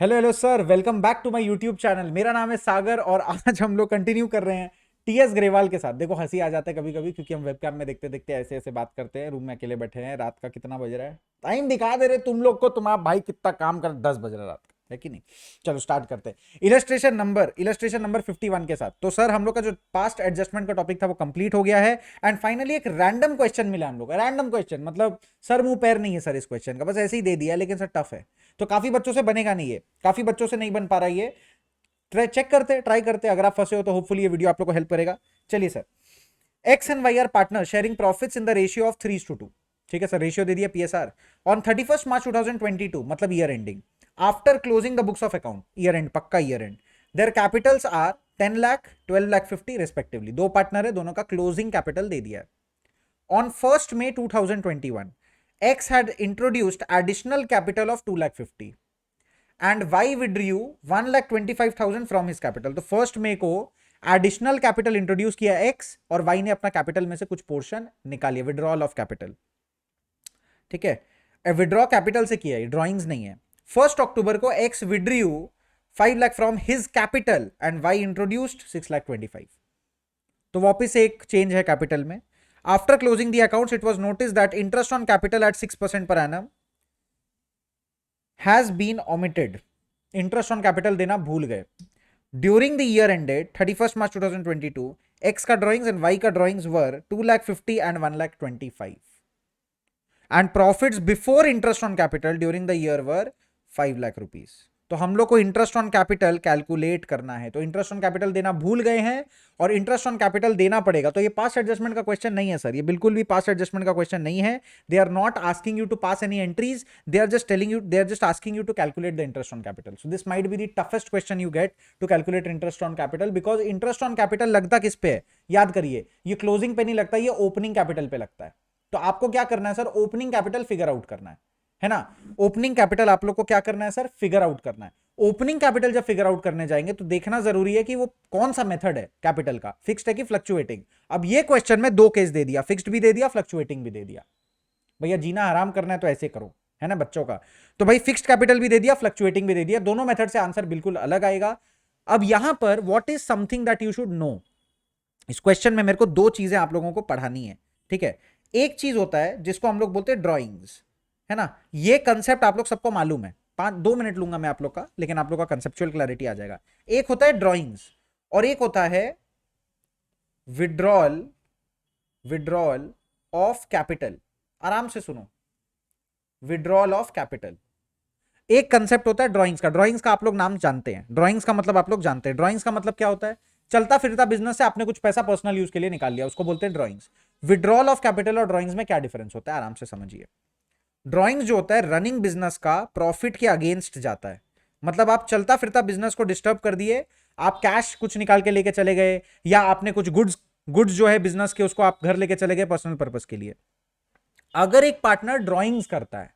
Hello hello sir, welcome back to my YouTube channel. मेरा नाम है सागर और आज हम लोग कंटिन्यू कर रहे हैं टीएस ग्रेवाल के साथ। देखो हंसी आ जाता है कभी कभी क्योंकि हम वेबकैम में देखते देखते ऐसे ऐसे बात करते हैं। रूम में अकेले बैठे हैं, रात का कितना बज रहा है, टाइम दिखा दे रहे तुम लोग को। तुम्हारा भाई कितना काम कर, 10 बज रहा है रात का, है कि नहीं। चलो स्टार्ट करते हैं इलस्ट्रेशन नंबर 51 के साथ। तो सर हम लोग का जो पास्ट एडजस्टमेंट का टॉपिक था वो कंप्लीट हो गया है। एंड फाइनली एक रैंडम क्वेश्चन मिला हम लोग का। रैंडम क्वेश्चन मतलब सर मुंह पैर नहीं है सर इस क्वेश्चन का, बस ऐसे ही दे दिया, लेकिन सर टफ है। तो काफी बच्चों से बनेगा नहीं, ये काफी बच्चों से नहीं बन पा रहा है ये। ट्राई करते, अगर आप फंसे हो तो होपफुली ये वीडियो आप लोग को हेल्प करेगा। चलिए sir, X and Y are partner sharing profits in the ratio of 3:2। ठीक है सर, रेशियो दे दिया पीएसआर ऑन 31 मार्च 2022, मतलब year ending. After closing the books of account, year end पक्का year end, their capitals are 10 lakh 12 lakh 50 respectively. दो partner है, दोनों का closing capital दे दिया है। On 1st May 2021, X had introduced additional capital of 2 lakh 50 and Y withdrew 1 lakh 25,000 from his capital. तो 1st May को additional capital introduce किया x और वाई ने अपना कैपिटल में से कुछ पोर्शन निकाल लिया, विड्रॉल ऑफ कैपिटल। ठीक है, विड्रॉ कैपिटल से किया है, ड्रॉइंग्स नहीं है। 1 अक्टूबर को X withdrew 5 lakh from his capital and Y introduced 6 lakh 25। तो वापस एक चेंज है कैपिटल में। After closing the accounts it was notice that interest on capital at 6% per annum has been omitted. Interest on capital देना भूल गए। During the year ended 31 March 2022, X का drawings and Y का drawings were 2 lakh 50 and 1 lakh 25 and profits before interest on capital during the year were 5 lakh rupees. तो हम लोग को interest on capital calculate करना है, तो इंटरेस्ट ऑन कैपिटल देना भूल गए हैं और इंटरेस्ट ऑन कैपिटल देना पड़ेगा। तो ये पास एडजस्टमेंट का क्वेश्चन नहीं है सर, ये बिल्कुल भी पास एडजस्टमेंट का क्वेश्चन नहीं है। They are not asking you to pass any entries, they are just telling you, they are just asking you to calculate the interest on capital. So this might be the toughest question you get to calculate interest on capital, because interest on capital लगता किस पे है याद करिए, ये closing पे नहीं लगता, ये ओपनिंग कैपिटल पे लगता है। तो आपको क्या करना है sir, opening capital figure out करना है ना। ओपनिंग कैपिटल आप लोग को क्या करना है सर, फिगर आउट करना है। ओपनिंग कैपिटल जब फिगर आउट करने जाएंगे तो देखना जरूरी है कि वो कौन सा मेथड है कैपिटल का, फिक्स्ड है कि फ्लक्चुएटिंग। अब ये क्वेश्चन में दो केस दे दिया, फिक्स्ड भी दे दिया, फ्लक्चुएटिंग भी दे दिया। भैया जीना हराम करना है तो ऐसे करो, है ना बच्चों का। तो भाई फिक्स्ड कैपिटल भी दे दिया, फ्लक्चुएटिंग भी दे दिया, दोनों मेथड से आंसर बिल्कुल अलग आएगा। अब यहां पर what is something that you should know, इस क्वेश्चन में मेरे को दो चीजें आप लोगों को पढ़ानी है। ठीक है, एक चीज होता है जिसको हम लोग बोलते हैं ड्रॉइंग्स, है ना। ये कंसेप्ट आप लोग सबको मालूम है, 2 मिनट लूंगा मैं आप लोग का, लेकिन आप लोग का कंसेप्चुअल क्लैरिटी आ जाएगा। एक होता है ड्रॉइंग्स और एक होता है विड्रॉल, विड्रॉल ऑफ कैपिटल। आराम से सुनो, विड्रॉल ऑफ कैपिटल एक कंसेप्ट होता है ड्राइंग्स का। ड्राइंग्स का आप लोग नाम जानते हैं, ड्राइंग्स का मतलब आप लोग जानते हैं। ड्राइंग्स का मतलब क्या होता है, चलता फिरता बिजनेस से आपने कुछ पैसा पर्सनल यूज के लिए निकाल लिया, उसको बोलते हैं ड्राइंग्स। विड्रॉल ऑफ कैपिटल और ड्राइंग्स में क्या डिफरेंस होता है, आराम से समझिए। ड्राइंग्स जो होता है रनिंग बिजनेस का प्रॉफिट के अगेंस्ट जाता है, मतलब आप चलता फिरता बिजनेस को डिस्टर्ब कर दिए, आप कैश कुछ निकाल के लेके चले गए, या आपने कुछ गुड्स गुड्स जो है बिजनेस के उसको आप घर लेके चले गए पर्सनल पर्पस के लिए। अगर एक पार्टनर ड्राइंग्स करता है,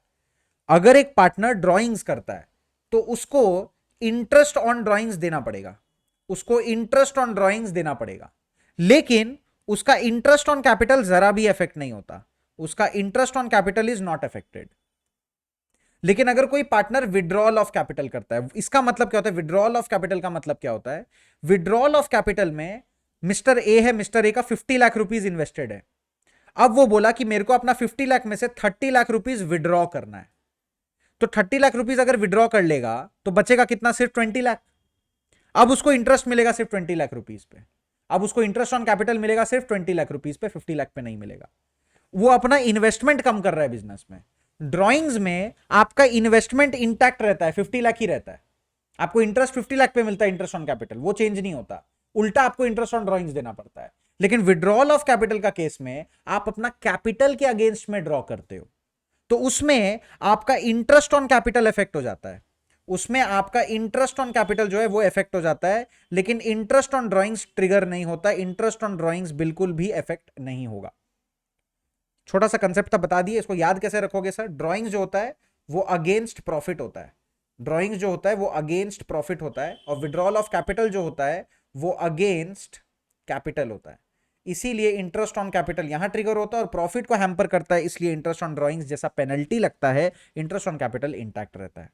अगर एक पार्टनर ड्राइंग्स करता है तो उसको इंटरेस्ट ऑन ड्राइंग्स देना पड़ेगा, उसको इंटरेस्ट ऑन ड्राइंग्स देना पड़ेगा। लेकिन उसका इंटरेस्ट ऑन कैपिटल जरा भी इफेक्ट नहीं होता, उसका interest on capital is not affected. लेकिन अगर कोई पार्टनर विड्रॉल ऑफ कैपिटल करता है, इसका मतलब क्या होता है, विड्रॉल ऑफ कैपिटल का मतलब क्या होता है, विड्रॉल ऑफ कैपिटल में मिस्टर ए है, मिस्टर ए का 50 लाख रुपीज इन्वेस्टेड है। अब वो बोला कि मेरे को अपना 50 लाख में से 30 लाख रुपीज विड्रॉ करना है। तो 30 लाख रुपीज अगर विड्रॉ कर लेगा तो बचेगा कितना, सिर्फ 20 लाख। अब उसको इंटरेस्ट मिलेगा सिर्फ 20 लाख रुपीज पे, अब उसको इंटरेस्ट ऑन कैपिटल मिलेगा सिर्फ 20 लाख रुपीज पे, 50 लाख पे नहीं मिलेगा। वो अपना इन्वेस्टमेंट कम कर रहा है बिजनेस में। ड्रॉइंग्स में आपका इन्वेस्टमेंट इंटैक्ट रहता है, 50 लाख ही रहता है। आपको इंटरेस्ट 50 लाख पे मिलता है, इंटरेस्ट ऑन कैपिटल वो चेंज नहीं होता, उल्टा आपको इंटरेस्ट ऑन ड्रॉइंग्स देना पड़ता है। लेकिन विड्रॉल ऑफ कैपिटल का केस में आप अपना कैपिटल के अगेंस्ट में ड्रॉ करते हो, तो उसमें आपका इंटरेस्ट ऑन कैपिटल इफेक्ट हो जाता है, उसमें आपका इंटरेस्ट ऑन कैपिटल जो है वो इफेक्ट हो जाता है। लेकिन इंटरेस्ट ऑन ड्राइंग्स ट्रिगर नहीं होता, इंटरेस्ट ऑन ड्राइंग्स बिल्कुल भी इफेक्ट नहीं होगा। छोटा सा कंसेप्ट था, बता दिए। इसको याद कैसे रखोगे सर, ड्राइंग्स जो होता है वो अगेंस्ट प्रॉफिट होता है, ड्राइंग्स जो होता है वो अगेंस्ट प्रॉफिट होता है, और विड्रॉल ऑफ कैपिटल जो होता है वो अगेंस्ट कैपिटल होता है। इसीलिए इंटरेस्ट ऑन कैपिटल यहां ट्रिगर होता है और प्रॉफिट को हैम्पर करता है, इसलिए इंटरेस्ट ऑन ड्राइंग्स जैसा पेनल्टी लगता है, इंटरेस्ट ऑन कैपिटल इंटैक्ट रहता है।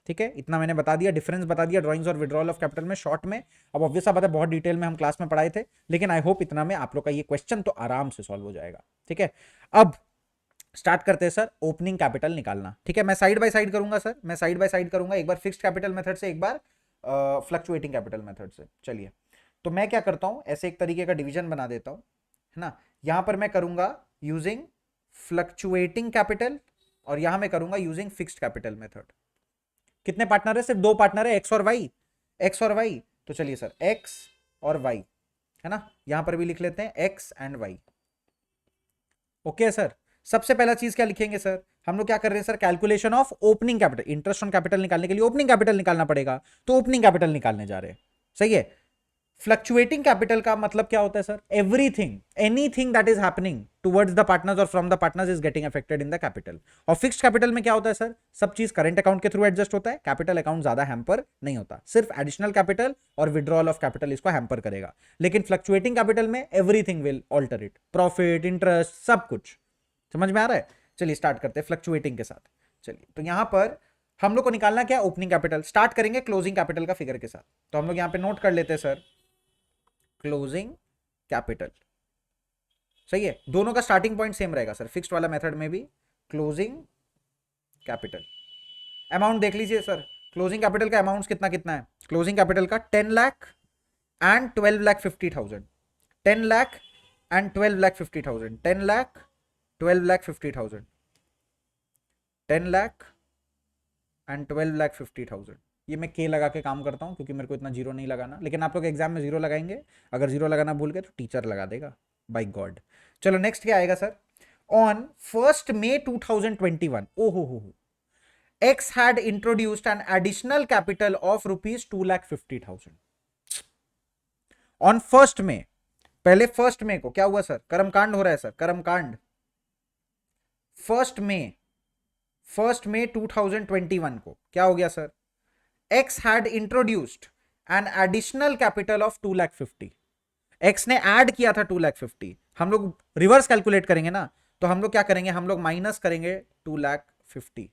ठीक है, इतना मैंने बता दिया, डिफरेंस बता दिया ड्राइंग्स और विड्रॉल ऑफ कैपिटल में शॉर्ट में। अब ऑब्वियस बात है बहुत डिटेल में हम क्लास में पढ़ाए थे, लेकिन आई होप इतना में आप लोग का ये क्वेश्चन तो आराम से सॉल्व हो जाएगा। ठीक है, अब स्टार्ट करते हैं सर ओपनिंग कैपिटल निकालना। ठीक है, मैं साइड बाय साइड करूंगा सर, मैं साइड बाय साइड करूंगा, एक बार फिक्स्ड कैपिटल मेथड से, एक बार फ्लक्चुएटिंग कैपिटल मेथड से। चलिए, तो मैं क्या करता हूं, ऐसे एक तरीके का डिवीजन बना देता हूं, है ना। यहां पर मैं करूंगा यूजिंग फ्लक्चुएटिंग कैपिटल और यहां मैं करूंगा यूजिंग फिक्स्ड कैपिटल मेथड। कितने पार्टनर है? सिर्फ दो पार्टनर है, एक्स और वाई, एक्स और वाई। तो चलिए सर, एक्स और वाई, है ना, यहां पर भी लिख लेते हैं X and Y. Okay sir, सबसे पहला चीज क्या लिखेंगे सर, हम लोग क्या कर रहे हैं sir, calculation of opening capital. Interest on capital निकालने के लिए ओपनिंग कैपिटल निकालना पड़ेगा, तो ओपनिंग कैपिटल निकालने जा रहे हैं। सही है। फ्लक्चुएटिंग कैपिटल का मतलब क्या होता है sir, everything anything that is happening towards the partners और from the partners is getting affected in the capital. और फिक्स्ड कैपिटल में क्या होता है सर, सब चीज करंट अकाउंट के थ्रू एडजस्ट होता है, कैपिटल अकाउंट ज्यादा हैम्पर नहीं होता, सिर्फ एडिशनल कैपिटल और विड्रॉल ऑफ कैपिटल इसको हैम्पर करेगा। लेकिन फ्लक्चुएटिंग कैपिटल में everything will alter it, profit, interest, सब कुछ। समझ में आ रहा है? चलिए स्टार्ट करते हैं फ्लक्चुएटिंग के साथ। चलिए, तो यहां पर हम लोग को निकालना क्या, ओपनिंग कैपिटल। स्टार्ट करेंगे क्लोजिंग कैपिटल का फिगर के साथ, तो हम लोग यहां पे नोट कर लेते हैं सर, क्लोजिंग कैपिटल। सही है, दोनों का स्टार्टिंग पॉइंट सेम रहेगा सर, फिक्स्ड वाला मेथड में भी क्लोजिंग कैपिटल। अमाउंट देख लीजिए सर, क्लोजिंग कैपिटल का अमाउंट कितना कितना है, क्लोजिंग कैपिटल का 10 lakh and 12,50,000, 10 lakh and 12,50,000, 10 lakh 12,50,000, 10 lakh and 12,50,000। ये मैं के लगा के काम करता हूं क्योंकि मेरे को इतना जीरो नहीं लगाना, लेकिन आप लोग एग्जाम में जीरो लगाएंगे, अगर जीरो लगाना भूल गए तो टीचर लगा देगा, बाय गॉड। चलो नेक्स्ट क्या आएगा सर, ऑन 1st May 2021, ओहो X had introduced an additional capital of rupees 2,50,000 on 1st May। पहले 1st May को क्या हुआ सर, कर्मकांड हो रहा है सर, कर्मकांड। 1st May 2021 को क्या हो गया sir, X had introduced an additional capital of 2,50,000। X ने ऐड किया था 2,50,000। हम लोग रिवर्स कैलकुलेट करेंगे ना, तो हम लोग क्या करेंगे, हम लोग माइनस करेंगे 2,50,000।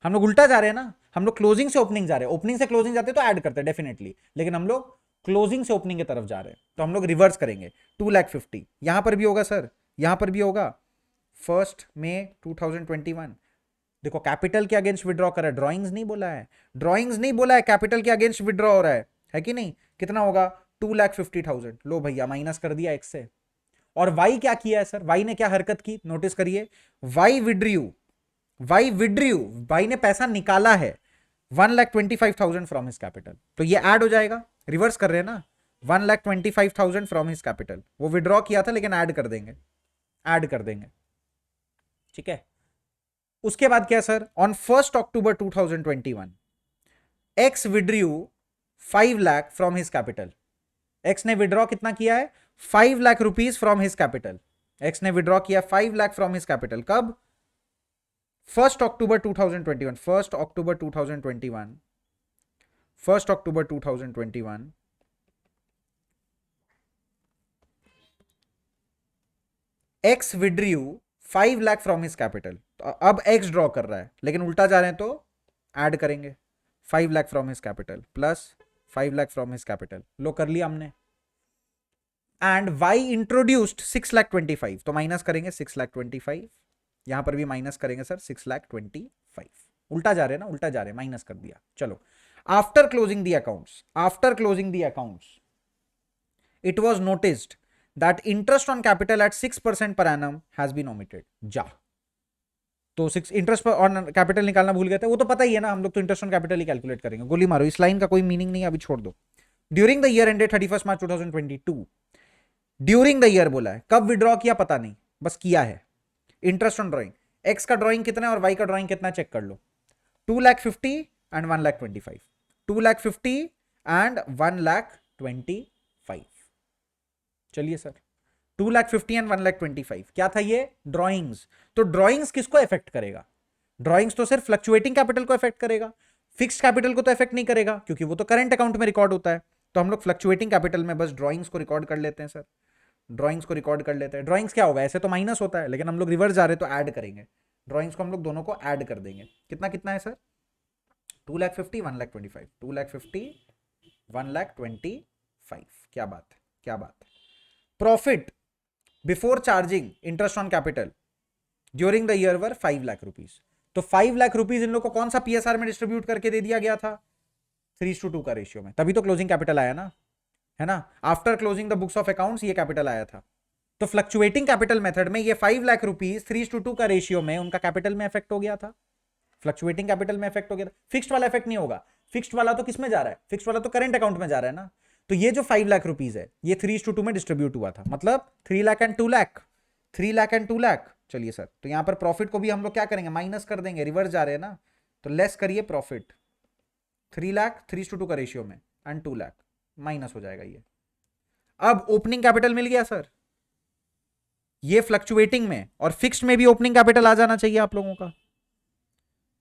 हम लोग उल्टा जा रहे हैं ना, हम लोग क्लोजिंग से ओपनिंग जा रहे हैं, ओपनिंग से क्लोजिंग जाते तो ऐड करते हैं डेफिनेटली, लेकिन हम लोग क्लोजिंग से ओपनिंग की तरफ जा रहे हैं, तो हम लोग रिवर्स करेंगे 2,50,000। यहां पर भी होगा सर, यहां पर भी होगा 1st May 2021। देखो कैपिटल के अगेंस्ट विड्रॉ कर रहा है, ड्राइंग्स नहीं बोला है, ड्राइंग्स नहीं बोला है, कैपिटल के अगेंस्ट विड्रॉ हो रहा है कि नहीं। कितना होगा, 2,50,000। लो भैया माइनस कर दिया एक्स से। और वाई क्या किया है सर, वाई ने क्या हरकत की, नोटिस करिए, वाई विड्रू, वाई ने पैसा निकाला है 1,25,000 फ्रॉम हिज कैपिटल, तो ये ऐड हो जाएगा, रिवर्स कर रहे हैं ना, 1,25,000 फ्रॉम हिज कैपिटल, वो विड्रॉ किया था लेकिन ऐड कर देंगे, ऐड कर देंगे। ठीक है, उसके बाद क्या sir, on 1st October 2021 x withdrew 5 lakh from his capital. X ने विड्रॉ कितना किया है, 5 lakh rupees from his capital. X ने विड्रॉ किया 5 लाख फ्रॉम हिज कैपिटल, कब, 1st October 2021, 1st October 2021, 1st October 2021 x withdrew 5 lakh from his capital. तो अब x draw कर रहा है लेकिन उल्टा जा रहे हैं, तो ऐड करेंगे 5 lakh from his capital plus 5 lakh from his capital, लो कर लिया हमने। एंड वाई इंट्रोड्यूस्ड 6,25,000, तो माइनस करेंगे 6,25,000, यहां पर भी माइनस करेंगे सर 6,25,000। उल्टा जा रहे हैं ना, उल्टा जा रहे हैं, माइनस कर दिया। चलो, after closing the accounts, it was noticed that interest on capital at 6% per annum has been omitted। जा, तो 6 इंटरेस्ट ऑन कैपिटल निकालना भूल गए थे, वो तो पता ही है ना, हम लोग तो interest on capital he calculate करेंगे। गोली मारो, इस लाइन का कोई मीनिंग नहीं है, अभी छोड़ दो। During the year ended 31 March 2022, during the year बोला है, कब विड्रॉ किया पता नहीं, बस किया है। इंटरेस्ट ऑन ड्रॉइंग, एक्स का ड्रॉइंग कितना है और वाई का ड्रॉइंग कितना, चेक कर लो, 2,50,000 एंड 1,25,000, 2,50,000 एंड 1,25,000। चलिए सर, 2,50,000 एंड 1,25,000 क्या था ये, ड्रॉइंग्स। तो ड्रॉइंग्स किसको इफेक्ट करेगा, ड्रॉइंग्स तो सिर्फ फ्लक्चुएटिंग कैपिटल को इफेक्ट करेगा, फिक्स्ड कैपिटल को तो इफेक्ट नहीं करेगा क्योंकि वो तो करंट अकाउंट में रिकॉर्ड होता है। तो हम लोग फ्लक्चुएटिंग कैपिटल में बस ड्रॉइंग्स को रिकॉर्ड कर लेते हैं सर, ड्रॉइंग्स को रिकॉर्ड कर लेते हैं। ड्रॉइंग्स क्या होगा, ऐसे तो माइनस होता है लेकिन हम लोग रिवर्स जा रहे हैं तो ऐड करेंगे, ड्रॉइंग्स को हम लोग दोनों को ऐड कर देंगे। कितना कितना है सर, 2,50,000 1,25,000 2,50,000 1,25,000। क्या बात है, क्या बात है। Profit before charging interest on capital during the year were 5 lakh rupees. तो 5 लाख रुपीज इन लोग को कौन सा पीएसआर में डिस्ट्रीब्यूट करके दे दिया गया था? 3:2 का रेशियो में, तभी तो क्लोजिंग कैपिटल आया ना, है ना। After closing the books of accounts ये कैपिटल आया था। तो फ्लक्चुएटिंग कैपिटल मेथड में ये 5 लाख रुपीज 3:2 का रेशियो में उनका कैपिटल में इफेक्ट हो गया था, फ्लक्चुएटिंग कैपिटल में इफेक्ट हो गया था। फिक्स्ड वाला इफेक्ट नहीं होगा, फिक्स्ड वाला तो किस में जा रहा है? फिक्स्ड वाला तो करंट अकाउंट में जा रहा है ना। तो ये जो 5 लाख रुपीज है ये 3:2 में डिस्ट्रीब्यूट हुआ था, मतलब 3 लाख एंड 2 लाख, 3 लाख एंड 2 लाख। चलिए सर, तो यहां पर प्रॉफिट को भी हम लोग क्या करेंगे? माइनस कर देंगे, रिवर्स जा रहे हैं ना, तो लेस करिए प्रॉफिट। 3 लाख 3:2 का रेशियो में एंड 2 लाख माइनस हो जाएगा ये। अब ओपनिंग कैपिटल मिल गया सर, ये फ्लक्चुएटिंग में और फिक्स्ड में भी ओपनिंग कैपिटल आ जाना चाहिए आप लोगों का।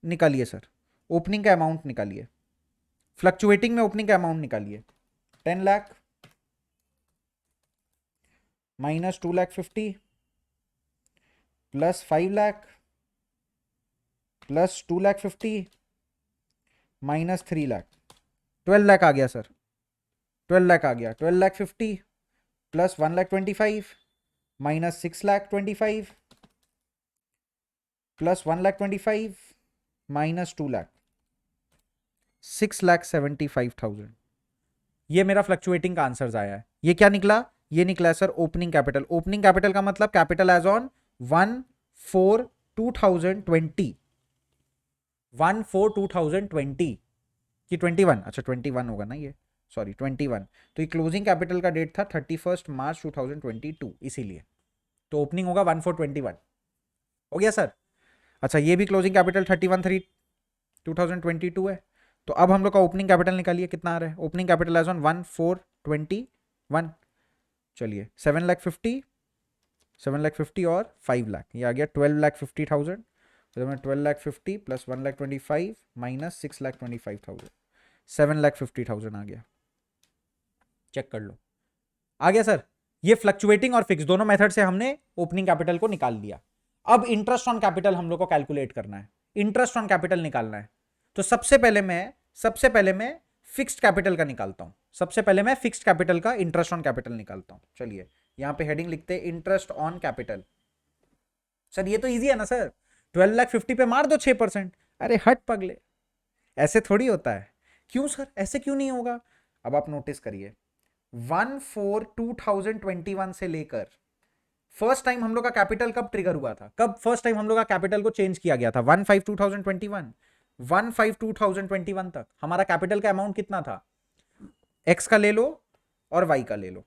निकालिए सर, ओपनिंग का अमाउंट निकालिए, फ्लक्चुएटिंग में ओपनिंग का अमाउंट निकालिए। 10 lakh minus 2,50,000 plus 5 lakh plus 2,50,000 minus 3 lakh, 12 lakh आ गया सर, 12 लाख आ गया। 12,50,000 plus 1,25,000 minus 6,25,000 plus 1,25,000 minus 2 lakh, 6,75,000। ये मेरा फ्लक्चुएटिंग का आंसर आया है। ये क्या निकला? ये निकला है sir opening capital. Opening capital का मतलब कैपिटल एज ऑन 1/4/2020, 1/4/2020 कि 21, अच्छा 21 होगा ना ये, सॉरी 21। तो ये क्लोजिंग कैपिटल का डेट था 31 मार्च 2022, इसीलिए तो ओपनिंग होगा 1/4/21। हो गया सर। अच्छा, ये भी क्लोजिंग कैपिटल 31/3/2022 है। तो अब हम लोग का ओपनिंग कैपिटल निकालिए, कितना आ रहा है? Opening capital as on 1/4/21। चलिए 7,50,000 और 5 लाख, ये आ गया 12,50,000। तो मैं 12,50,000 प्लस 1,25,000 माइनस 6,25,000, 7,50,000 आ गया। चेक कर लो, आ गया सर। ये फ्लक्चुएटिंग और फिक्स दोनों मेथड से हमने ओपनिंग कैपिटल को निकाल लिया। अब इंटरेस्ट ऑन कैपिटल हम लोग को कैलकुलेट करना है, इंटरेस्ट ऑन कैपिटल निकालना है। तो सबसे पहले मैं फिक्स्ड कैपिटल का निकालता हूं। सबसे पहले मैं फिक्स्ड कैपिटल का इंटरेस्ट ऑन कैपिटल निकालता हूं। चलिए यहां पे हेडिंग लिखते हैं इंटरेस्ट ऑन कैपिटल। सर ये तो इजी है ना सर, 12,50,000 पे मार दो 6%। अरे हट पगले, ऐसे थोड़ी होता है। क्यों सर, ऐसे क्यों नहीं होगा? अब आप नोटिस करिए, 1/4/2021 से लेकर फर्स्ट टाइम हम लोग का कैपिटल कब ट्रिगर हुआ था? कब फर्स्ट टाइम हम लोग का कैपिटल को चेंज किया गया था? 1/5/2021, 1/5/2021 तक हमारा कैपिटल का अमाउंट कितना था? एक्स का ले लो और वाई का ले लो,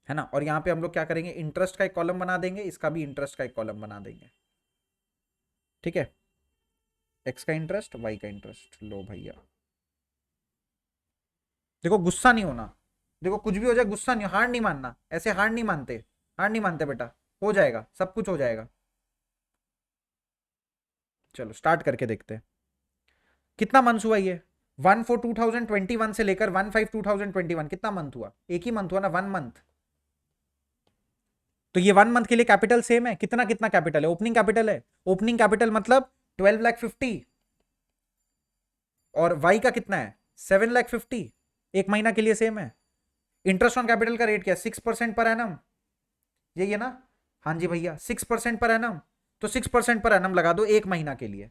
है ना। और यहां पे हम लोग क्या करेंगे? इंटरेस्ट का एक कॉलम बना देंगे, इसका भी इंटरेस्ट का एक कॉलम बना देंगे, ठीक है। एक्स का इंटरेस्ट, वाई का इंटरेस्ट। लो भैया, देखो गुस्सा नहीं होना, देखो कुछ भी हो जाए गुस्सा नहीं, हार नहीं मानना, ऐसे हार नहीं मानते, हार नहीं मानते बेटा, हो जाएगा, सब कुछ हो जाएगा। चलो स्टार्ट करके देखते हैं कितना मंथ हुआ ये। 1/4/2021 से लेकर 1/5/2021 कितना मंथ हुआ? एक ही मंथ हुआ ना, 1 मंथ। तो ये 1 मंथ के लिए कैपिटल सेम है, कितना कितना कैपिटल है? ओपनिंग कैपिटल है, ओपनिंग कैपिटल मतलब 12,50,000 और वाई का कितना है? 7,50,000, एक महीना के लिए सेम है। इंटरेस्ट ऑन कैपिटल का रेट क्या है? 6% पर एनम, यही है ना? हाँ जी भैया, 6% पर एनम। तो 6% पर एनम लगा दो एक महीना के लिए,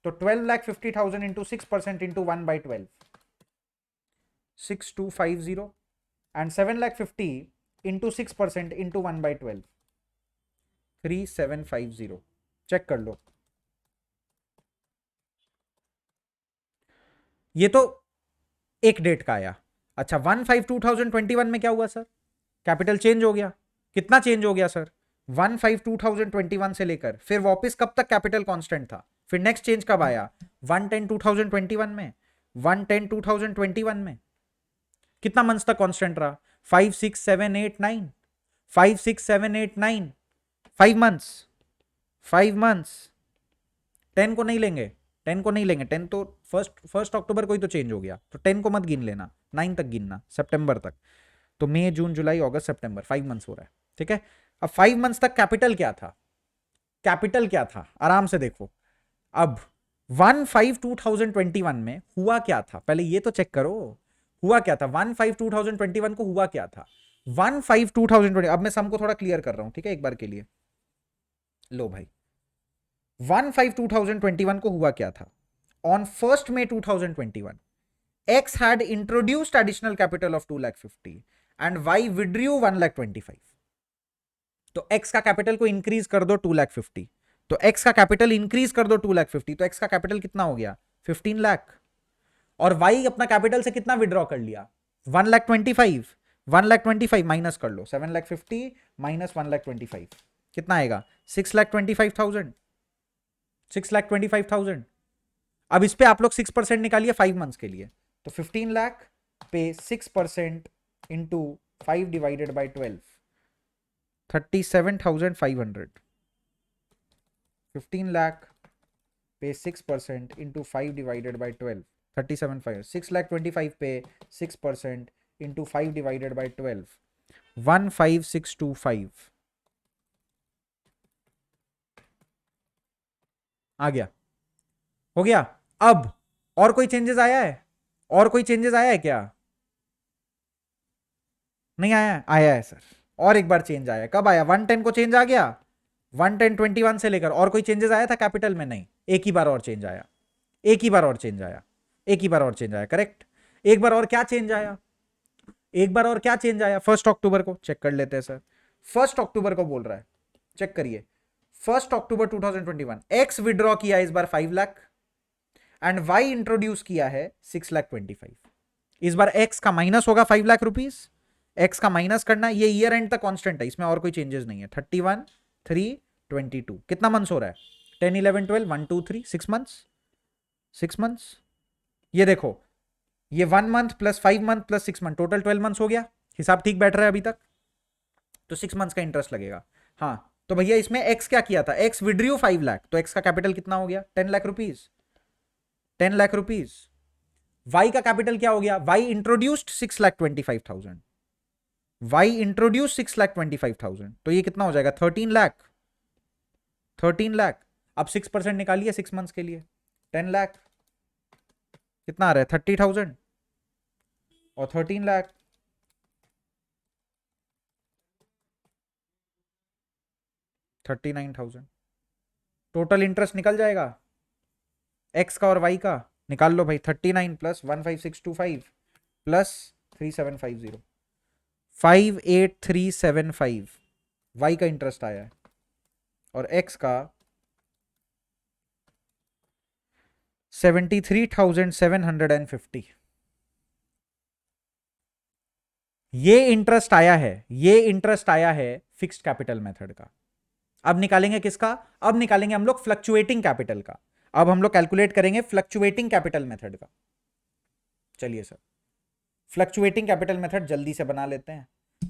तो 12,50,000 into 6% into 1/12, 6,250 and 7,50,000 into 6% into 1/12, 3,750। Check कर लो, ये तो एक डेट का आया। अच्छा 1/5/2021 में क्या हुआ सर? कैपिटल चेंज हो गया, कितना चेंज हो गया सर? 1/5/2021 से लेकर फिर वापस कब तक कैपिटल कांस्टेंट था? फिर नेक्स्ट चेंज कब आया? 1/10/2021 में, 1/10/2021 में कितना मंथ्स तक कांस्टेंट रहा? 5 6 7 8 9, 5 6 7 8 9, 5 मंथ्स, 5 मंथ्स। 10 को नहीं लेंगे, 10 को नहीं लेंगे, 10 तो फर्स्ट अक्टूबर को ही तो चेंज हो गया, तो 10 को मत गिन लेना, 9 तक गिनना, सितंबर तक। तो मई जून जुलाई अगस्त सितंबर, 5 मंथ्स हो रहा है, ठीक है। अब 5 मंथ्स तक कैपिटल क्या था? कैपिटल क्या था? आराम से देखो। अब 1/5/2021 में हुआ क्या था, पहले ये तो चेक करो हुआ क्या था। 1/5/2021 को हुआ क्या था। 1/5/2020, अब मैं सम को थोड़ा क्लियर कर रहा हूं, ठीक है, एक बार के लिए। लो भाई, 1/5/2021 को हुआ क्या था। On 1st May 2021, X had introduced additional capital of 2,50,000 and Y withdrew 1,25,000। तो X का कैपिटल को इंक्रीज कर दो 2,50,000, तो X का कैपिटल इंक्रीज कर दो 2,50,000, तो X का कैपिटल कितना हो गया 15 लाख। और Y अपना कैपिटल से कितना विड्रॉ कर लिया 1,25,000। 1,25,000 माइनस कर लो, 7,50,000 माइनस 1,25,000 कितना आएगा 6,25,000। 6,25,000। अब इस पे आप लोग 6% निकालिए 5 मंथ्स के लिए, तो 15 लाख पे 6% इंटू 5 डिवाइडेड बाई 12, 37,500। 15 लाख पे 6% इंटू 5 डिवाइडेड बाई 12, 37,500। 6,25,000 पे 6% इंटू 5 डिवाइडेड बाई 12, 15,625 आ गया, हो गया। अब और कोई चेंजेस आया है, और कोई चेंजेस आया है क्या, नहीं आया, आया है सर, और एक बार चेंज आया। कब आया 110 को चेंज आ गया, 110/21 से लेकर। और कोई चेंजेस आया था कैपिटल में, नहीं, एक ही बार और चेंज आया, एक ही बार और चेंज आया, एक ही बार और चेंज आया, करेक्ट। एक बार और क्या चेंज आया, एक बार और क्या चेंज आया 1 अक्टूबर को, चेक कर लेते हैं सर। 1 अक्टूबर को बोल रहा है, चेक करिए। 1 अक्टूबर 2021 एक्स विड्रॉ किया इस बार 5 लाख एंड वाई इंट्रोड्यूस किया है 6,25,000। इस बार एक्स का माइनस होगा 5 लाख रुपीज, एक्स का माइनस करना, ये ईयर एंड तक कांस्टेंट है, इसमें और कोई चेंजेस नहीं है। 31, 3, 22 कितना मंथ्स हो रहा है 10, 11, 12, 1, 2, 3 6 मंथ्स, 6 मंथ्स। ये देखो, ये 1 month plus 5 month plus 6 month, total 12 months हो गया। हिसाब ठीक बैठ रहा है अभी तक, तो 6 मंथ्स का इंटरेस्ट लगेगा। हाँ, तो भैया इसमें एक्स क्या किया था, एक्स विड्रू 5 लाख, तो एक्स का कैपिटल कितना हो गया 10 lakh rupees, 10 lakh rupees. Y का कैपिटल क्या हो गया, वाई इंट्रोड्यूस्ड 6,25,000, वाई इंट्रोड्यूस 6,25,000, तो ये कितना हो जाएगा 13 लाख, 13 लाख। अब 6% निकालिए 6 मंथ्स के लिए, 10 लाख कितना आ रहा है 30,000 और 13 लाख 39,000। टोटल इंटरेस्ट निकल जाएगा एक्स का और वाई का, निकाल लो भाई। 39 प्लस 15625 प्लस 3750, 58375 वाई का इंटरेस्ट आया है, और एक्स का 73,750। ये इंटरेस्ट आया है, ये इंटरेस्ट आया है फिक्स्ड कैपिटल मेथड का। अब निकालेंगे किसका, अब निकालेंगे हम लोग फ्लक्चुएटिंग कैपिटल का। अब हम लोग कैलकुलेट करेंगे फ्लक्चुएटिंग कैपिटल मेथड का। चलिए सर, फ्लक्चुएटिंग कैपिटल मेथड जल्दी से बना लेते हैं।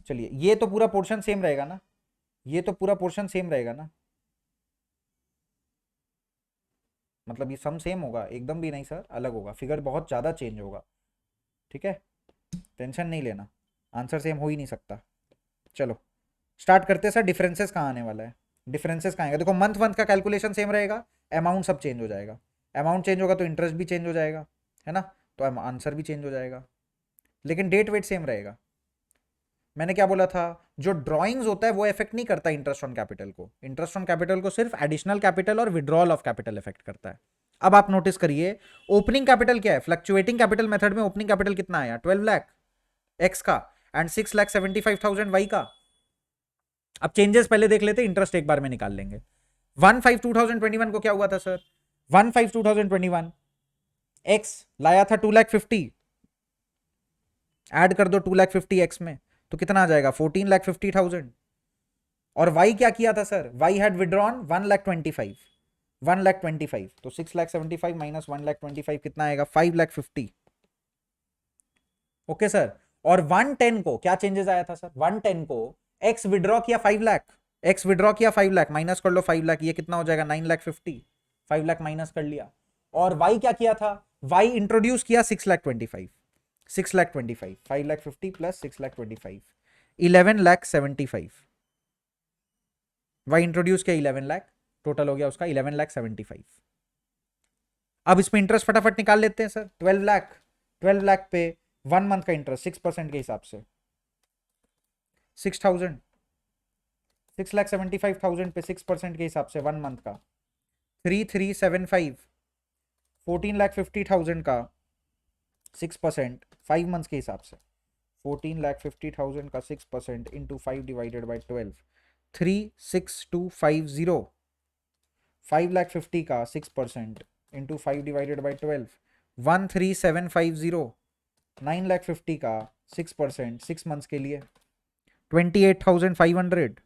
चलिए, ये तो पूरा पोर्शन सेम रहेगा ना, ये तो पूरा पोर्शन सेम रहेगा ना, मतलब ये सम सेम होगा, एकदम भी नहीं सर, अलग होगा, फिगर बहुत ज़्यादा चेंज होगा, ठीक है, टेंशन नहीं लेना, आंसर सेम हो ही नहीं सकता। चलो स्टार्ट करते हैं सर। डिफरेंसेस कहाँ आने वाला है, डिफरेंसेस कहाँ आएगा, देखो मंथ मंथ का कैलकुलेशन सेम रहेगा, अमाउंट सब चेंज हो जाएगा, अमाउंट चेंज होगा तो इंटरेस्ट भी चेंज हो जाएगा, है ना, तो आंसर भी चेंज हो जाएगा, लेकिन डेट वेट सेम रहेगा। मैंने क्या बोला था, जो ड्राइंग्स होता है वो इफेक्ट नहीं करता इंटरेस्ट ऑन कैपिटल को, इंटरेस्ट ऑन कैपिटल को सिर्फ एडिशनल कैपिटल और विड्रॉल ऑफ कैपिटल इफेक्ट करता है। अब आप नोटिस करिए, ओपनिंग कैपिटल क्या है, फ्लक्चुएटिंग कैपिटल मेथड में ओपनिंग कैपिटल कितना आया 12 लाख एक्स का एंड 6,75,000 वाई का। अब चेंजेस पहले देख लेते, इंटरेस्ट एक बार में निकाल लेंगे। 1/5/2021 को क्या हुआ था सर, 1/5/2021 एक्स लाया था 2,50,000, ऐड कर दो 2,50,000 एक्स में, तो कितना आ जाएगा 14,50,000। और वाई क्या किया था सर, वाई हैड विड्रॉन 1,25,000, 1,25,000, तो 6,75,000 माइनस 1,25,000 कितना आएगा 5,50,000। ओके सर, और 110 को क्या चेंजेस आया था सर, 110 को एक्स विड्रॉ किया 5 लाख, एक्स विड्रॉ किया 5 लाख, माइनस कर लो 5 लाख, ये कितना हो जाएगा 9,50,000, 5 लाख माइनस कर लिया। और वाई क्या किया था, वाई इंट्रोड्यूस किया 6,25,000, 6,25,000, 5,50,000 प्लस 6,25,000, 11,75,000, वाई इंट्रोड्यूस किया 11 लाख, टोटल हो गया उसका 11,75,000। अब इसमें इंटरेस्ट फटाफट निकाल लेते हैं सर। 12 लाख पे 1 मंथ का इंटरेस्ट 6% के हिसाब से 6,000, 6,75,000 पे 6% के हिसाब से 1 मंथ का 3,375, 14,50,000 का 6% 5 मंथ्स के हिसाब से 14,50,000 का 6% इंटू 5 डिवाइडेड बाई 12, 3,6250, 5,50,000 का 6% इंटू 5 डिवाइडेड बाई 12, 13,750, 9,50,000 का 6% 6 मंथ्स के लिए 28,500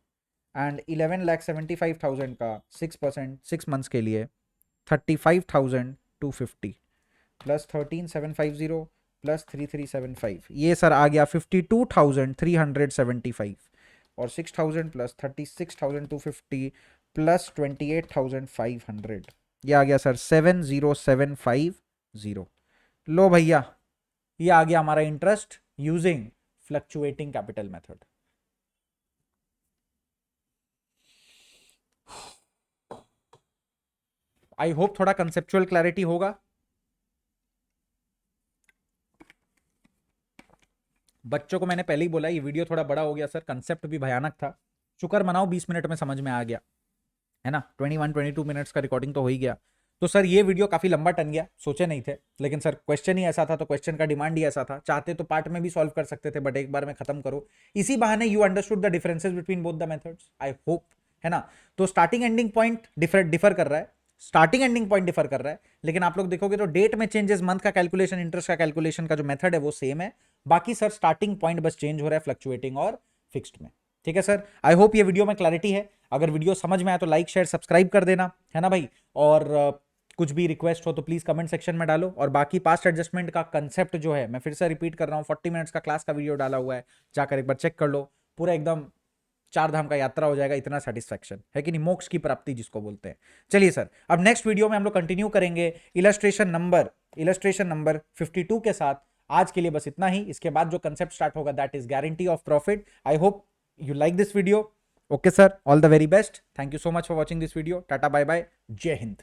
एंड 11,75,000 का 6% 6 मंथ्स के लिए 35,250 प्लस 13,750 प्लस 3,375, ये सर आ गया 52,375 और 6,000 प्लस 36,250 प्लस 28,500, ये आ गया सर 70,750। लो भैया, ये आ गया हमारा interest using fluctuating capital method. I hope थोड़ा कंसेप्चुअल क्लैरिटी होगा। बच्चों को मैंने पहले ही बोला ये वीडियो थोड़ा बड़ा हो गया सर, कंसेप्ट भी भयानक था। शुक्र मनाओ 20 मिनट में समझ में आ गया, है ना। 21-22 मिनट्स का रिकॉर्डिंग तो हो ही गया। तो सर ये वीडियो काफी लंबा टन गया, सोचे नहीं थे, लेकिन सर क्वेश्चन ही ऐसा था तो क्वेश्चन का डिमांड ही ऐसा था। चाहते तो पार्ट में भी सॉल्व कर सकते थे, बट एक बार में खत्म करो। इसी बहाने you understood the differences between both the methods, I hope, है ना। तो स्टार्टिंग एंडिंग पॉइंट डिफर कर रहा है, स्टार्टिंग एंडिंग पॉइंट डिफर कर रहा है, लेकिन आप लोग देखोगे तो डेट में चेंजेस, मंथ का कैलकुलेशन, इंटरेस्ट का कैलकुलेशन का जो मेथड है वो सेम है। बाकी सर स्टार्टिंग पॉइंट बस चेंज हो रहा है फ्लक्चुएटिंग और फिक्स्ड में। ठीक है सर, आई होप ये वीडियो में क्लैरिटी है। अगर वीडियो समझ में आया तो लाइक शेयर सब्सक्राइब कर देना, है ना भाई। और कुछ भी रिक्वेस्ट हो तो प्लीज कमेंट सेक्शन में डालो। और बाकी पास्ट एडजस्टमेंट का कंसेप्ट जो है, मैं फिर से रिपीट कर रहा हूँ, 40 मिनट्स का क्लास का वीडियो डाला हुआ है, जाकर एक बार चेक कर लो। पूरा एकदम 4 धाम का यात्रा हो जाएगा, इतना सेटिस्फैक्शन है कि नहीं, मोक्ष की प्राप्ति जिसको बोलते हैं। चलिए सर, अब नेक्स्ट वीडियो में हम लोग कंटिन्यू करेंगे इलस्ट्रेशन नंबर 52 के साथ। आज के लिए बस इतना ही। इसके बाद जो कंसेप्ट स्टार्ट होगा that is guarantee of profit. I hope you like this video. Okay sir, all the very best. Thank you so much for watching this video. Ta-ta bye bye, जय हिंद।